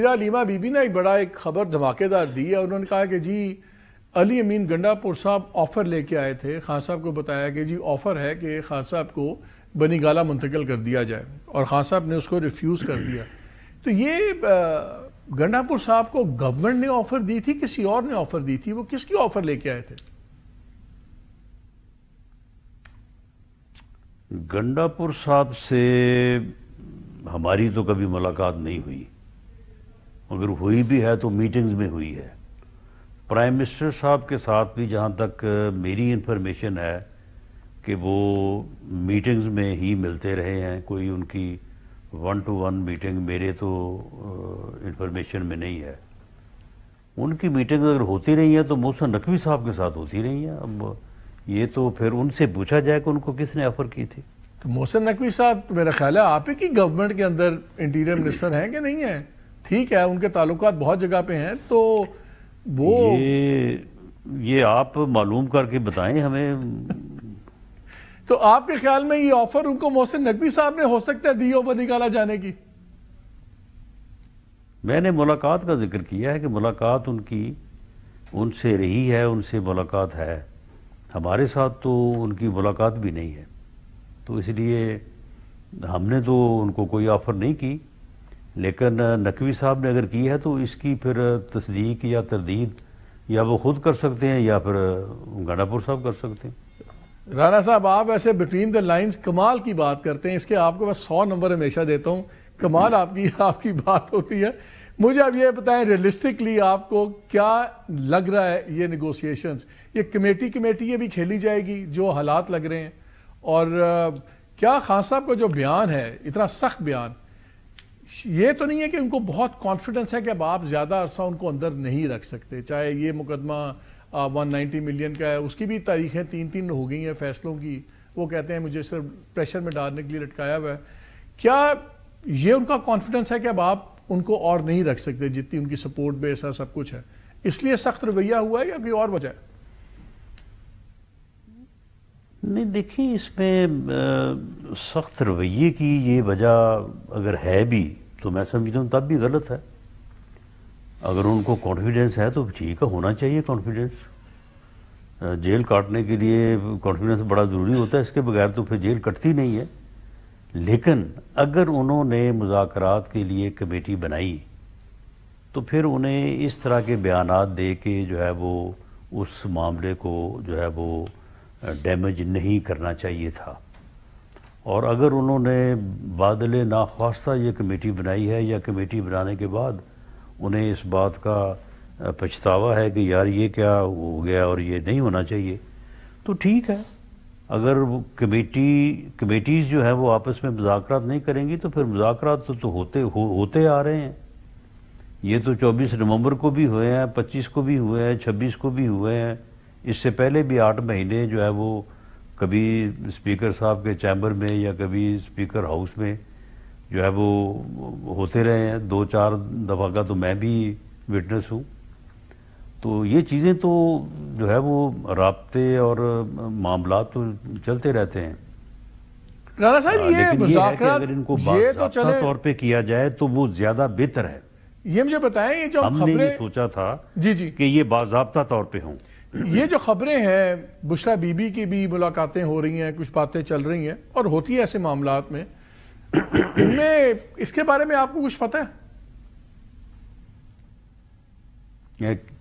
Alima be be نے ایک خبر دھماکے دار دی ہے. انہوں نے کہا کہ جی علی امین گنڈا پور صاحب آفر لے کے آئے تھے. خان صاحب کو بتایا کہ جی آفر ہے کہ خان صاحب کو بنی گالہ منتقل کر دیا جائے اور خان صاحب نے اس کو ریفیوز کر دیا. تو یہ گنڈا پور صاحب کو گورنمنٹ نے آفر دی تھی, کسی اور نے آفر دی تھی؟ وہ کس کی آفر لے کے آئے تھے؟ گنڈا پور صاحب سے ہماری تو کبھی ملاقات نہیں ہوئی, اگر ہوئی بھی ہے تو میٹنگز میں ہوئی ہے. پرائم منسٹر صاحب کے ساتھ بھی جہاں تک میری انفارمیشن ہے کہ وہ میٹنگز میں ہی ملتے رہے ہیں. کوئی ان کی 1-to-1 میٹنگ میرے تو انفارمیشن میں نہیں ہے. ان کی میٹنگ اگر ہوتی رہی ہیں تو محسن نقوی صاحب کے ساتھ ہوتی رہی ہیں. اب یہ تو پھر ان سے پوچھا جائے کہ ان کو کس نے آفر کی تھی. تو محسن نقوی صاحب میرا خیال ہے آپ ہی کی گورنمنٹ کے اندر انٹیریئر منسٹر ہیں کہ نہیں ہیں؟ ٹھیک ہے, ان کے تعلقات بہت جگہ پہ ہیں, تو وہ یہ آپ معلوم کر کے بتائیں ہمیں. تو آپ کے خیال میں یہ آفر ان کو محسن نقوی صاحب نے ہو سکتا ہے دی ہو بنی گالہ جانے کی؟ میں نے ملاقات کا ذکر کیا ہے کہ ملاقات ان سے رہی ہے, ان سے ملاقات ہے. ہمارے ساتھ تو ان کی ملاقات بھی نہیں ہے, تو اس لیے ہم نے تو ان کو کوئی آفر نہیں کی. لیکن نقوی صاحب نے اگر کی ہے تو اس کی پھر تصدیق یا تردید یا وہ خود کر سکتے ہیں یا پھر گنڈا پور صاحب کر سکتے ہیں. رانا صاحب آپ ایسے بٹوین دا لائنز کمال کی بات کرتے ہیں, اس کے آپ کو میں 100 نمبر ہمیشہ دیتا ہوں. کمال آپ کی بات ہوتی ہے. مجھے اب یہ بتائیں ریئلسٹکلی آپ کو کیا لگ رہا ہے یہ نیگوسیشنز, یہ کمیٹی یہ بھی کھیلی جائے گی جو حالات لگ رہے ہیں؟ اور کیا خان صاحب کا جو بیان ہے, اتنا سخت بیان, یہ تو نہیں ہے کہ ان کو بہت کانفیڈنس ہے کہ اب آپ زیادہ عرصہ ان کو اندر نہیں رکھ سکتے؟ چاہے یہ مقدمہ 190 ملین کا ہے, اس کی بھی تاریخیں 3 ہو گئی ہیں فیصلوں کی. وہ کہتے ہیں مجھے صرف پریشر میں ڈالنے کے لیے لٹکایا ہوا ہے. کیا یہ ان کا کانفیڈنس ہے کہ اب آپ ان کو اور نہیں رکھ سکتے جتنی ان کی سپورٹ بیس ہے, سب کچھ ہے, اس لیے سخت رویہ ہوا ہے یا کوئی اور وجہ ہے؟ نہیں دیکھیں, اس میں سخت رویے کی یہ وجہ اگر ہے بھی تو میں سمجھتا ہوں تب بھی غلط ہے. اگر ان کو کانفیڈنس ہے تو ٹھیک ہے, ہونا چاہیے کانفیڈنس. جیل کاٹنے کے لیے کانفیڈنس بڑا ضروری ہوتا ہے, اس کے بغیر تو پھر جیل کٹتی نہیں ہے. لیکن اگر انہوں نے مذاکرات کے لیے کمیٹی بنائی تو پھر انہیں اس طرح کے بیانات دے کے جو ہے وہ اس معاملے کو جو ہے وہ ڈیمیج نہیں کرنا چاہیے تھا. اور اگر انہوں نے بادل ناخواستہ یہ کمیٹی بنائی ہے یا کمیٹی بنانے کے بعد انہیں اس بات کا پچھتاوا ہے کہ یار یہ کیا ہو گیا اور یہ نہیں ہونا چاہیے, تو ٹھیک ہے. اگر وہ کمیٹیز جو ہیں وہ آپس میں مذاکرات نہیں کریں گی تو پھر مذاکرات تو ہوتے آ رہے ہیں. یہ تو 24 نومبر کو بھی ہوئے ہیں, 25 کو بھی ہوئے ہیں, 26 کو بھی ہوئے ہیں. اس سے پہلے بھی 8 مہینے جو ہے وہ کبھی اسپیکر صاحب کے چیمبر میں یا کبھی اسپیکر ہاؤس میں جو ہے وہ ہوتے رہے ہیں. 2-4 دفعہ کا تو میں بھی وٹنس ہوں. تو یہ چیزیں تو جو ہے وہ رابطے اور معاملات تو چلتے رہتے ہیں. رانا صاحب یہ لیکن یہ ہے کہ مذاکرات اگر ان کو یہ تو باضابطہ طور پہ کیا جائے تو وہ زیادہ بہتر ہے. یہ مجھے بتائیں, یہ جو ہم نے یہ سوچا تھا جی کہ یہ باضابطہ طور پہ ہوں. یہ جو خبریں ہیں بشریٰ بی بی کی بھی ملاقاتیں ہو رہی ہیں, کچھ باتیں چل رہی ہیں اور ہوتی ہے ایسے معاملات میں, ان میں اس کے بارے میں آپ کو کچھ پتہ ہے؟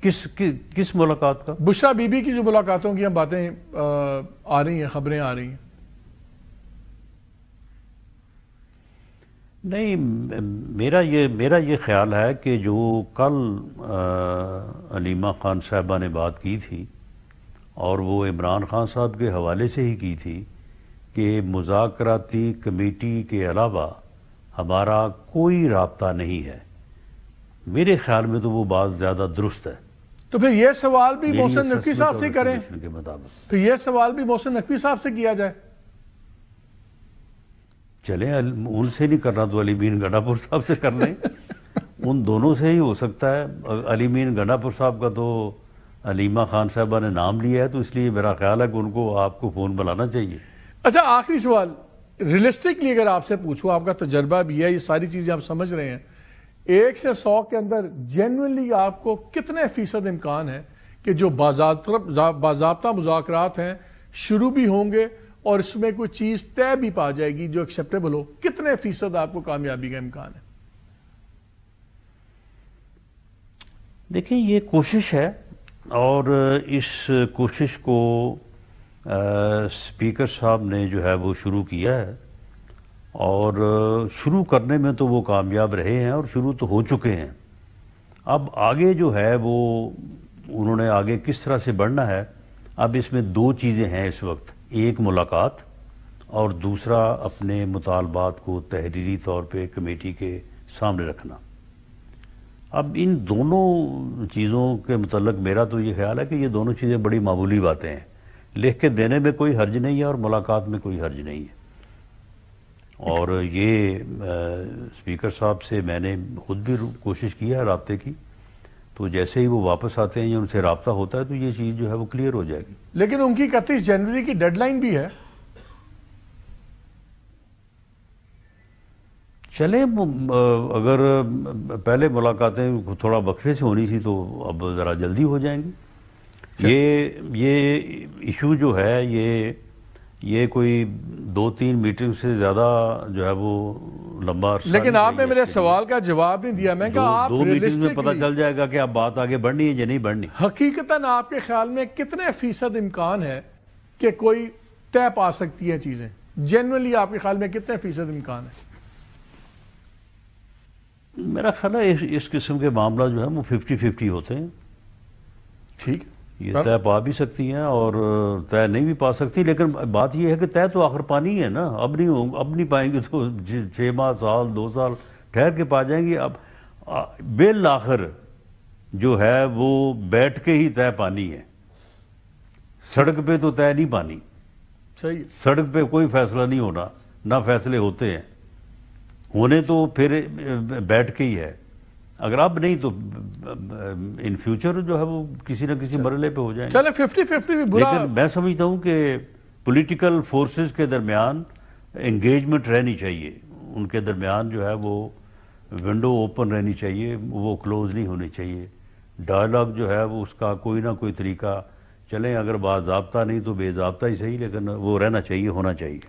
کس ملاقات کا؟ بشریٰ بی بی کی جو ملاقاتوں کی ہم باتیں آ رہی ہیں, خبریں آ رہی ہیں. نہیں, میرا یہ خیال ہے کہ جو کل علیمہ خان صاحبہ نے بات کی تھی اور وہ عمران خان صاحب کے حوالے سے ہی کی تھی کہ مذاکراتی کمیٹی کے علاوہ ہمارا کوئی رابطہ نہیں ہے, میرے خیال میں تو وہ بات زیادہ درست ہے. تو پھر یہ سوال بھی محسن نقوی صاحب سے کریں, تو یہ سوال بھی محسن نقوی صاحب سے کیا جائے. چلیں, ان سے نہیں کرنا تو علی امین گنڈا پور صاحب سے کر لیں. ان دونوں سے ہی ہو سکتا ہے. علی امین گنڈا پور صاحب کا تو علیمہ خان صاحبہ نے نام لیا ہے, تو اس لیے میرا خیال ہے کہ ان کو آپ کو فون بلانا چاہیے. اچھا, آخری سوال ریئلسٹکلی اگر آپ سے پوچھوں, آپ کا تجربہ بھی ہے, یہ ساری چیزیں آپ سمجھ رہے ہیں, 1 سے 100 کے اندر جینوئنلی آپ کو کتنے فیصد امکان ہے کہ جو باضابطہ مذاکرات ہیں شروع بھی ہوں گے اور اس میں کوئی چیز طے بھی پا جائے گی جو ایکسیپٹیبل ہو؟ کتنے فیصد آپ کو کامیابی کا امکان ہے؟ دیکھیں یہ کوشش ہے، اور اس کوشش کو اسپیکر صاحب نے جو ہے وہ شروع کیا ہے، اور شروع کرنے میں تو وہ کامیاب رہے ہیں اور شروع تو ہو چکے ہیں۔ اب آگے جو ہے وہ انہوں نے آگے کس طرح سے بڑھنا ہے، اب اس میں 2 چیزیں ہیں اس وقت، ایک ملاقات اور دوسرا اپنے مطالبات کو تحریری طور پہ کمیٹی کے سامنے رکھنا۔ اب ان دونوں چیزوں کے متعلق میرا تو یہ خیال ہے کہ یہ دونوں چیزیں بڑی معمولی باتیں ہیں، لکھ کے دینے میں کوئی حرج نہیں ہے اور ملاقات میں کوئی حرج نہیں ہے۔ اور یہ اسپیکر صاحب سے میں نے خود بھی کوشش کی ہے رابطے کی، تو جیسے ہی وہ واپس آتے ہیں یا ان سے رابطہ ہوتا ہے تو یہ چیز جو ہے وہ کلیئر ہو جائے گی۔ لیکن ان کی 31 جنوری کی ڈیڈ لائن بھی ہے۔ چلیں اگر پہلے ملاقاتیں تھوڑا وقفے سے ہونی تھی تو اب ذرا جلدی ہو جائیں گی۔ یہ ایشو جو ہے یہ کوئی 2-3 میٹنگ سے زیادہ جو ہے وہ لمبا عرصہ، لیکن آپ نے میرے سوال کا جواب نہیں دیا۔ میں کہا آپ 2 میٹنگ میں پتہ ریئلسٹکلی چل جائے گا کہ اب بات آگے بڑھنی ہے یا نہیں بڑھنی۔ حقیقتاً آپ کے خیال میں کتنے فیصد امکان ہے کہ کوئی طے پا سکتی ہیں چیزیں؟ جنرلی آپ کے خیال میں کتنے فیصد امکان ہے؟ میرا خیال ہے اس قسم کے معاملہ جو ہے وہ 50-50 ہوتے ہیں۔ ٹھیک، یہ طے پا بھی سکتی ہیں اور طے نہیں بھی پا سکتی، لیکن بات یہ ہے کہ طے تو آخر پانی ہے نا، اب نہیں پائیں گے تو 6 ماہ، سال، 2 سال ٹھہر کے پا جائیں گے۔ اب بالآخر جو ہے وہ بیٹھ کے ہی طے پانی ہے، سڑک پہ تو طے نہیں پانی۔ صحیح۔ سڑک پہ کوئی فیصلہ نہیں ہونا، نہ فیصلے ہوتے ہیں، ہونے تو پھر بیٹھ کے ہی ہے۔ اگر اب نہیں تو ان فیوچر جو ہے وہ کسی نہ کسی مرحلے پہ ہو جائیں گے۔ چلے 50-50 بھی برا، لیکن میں سمجھتا ہوں کہ پولیٹیکل فورسز کے درمیان انگیجمنٹ رہنی چاہیے، ان کے درمیان جو ہے وہ ونڈو اوپن رہنی چاہیے، وہ کلوز نہیں ہونی چاہیے۔ ڈائلاگ جو ہے وہ اس کا کوئی نہ کوئی طریقہ چلیں، اگر باضابطہ نہیں تو بے ضابطہ ہی صحیح، لیکن وہ رہنا چاہیے، ہونا چاہیے۔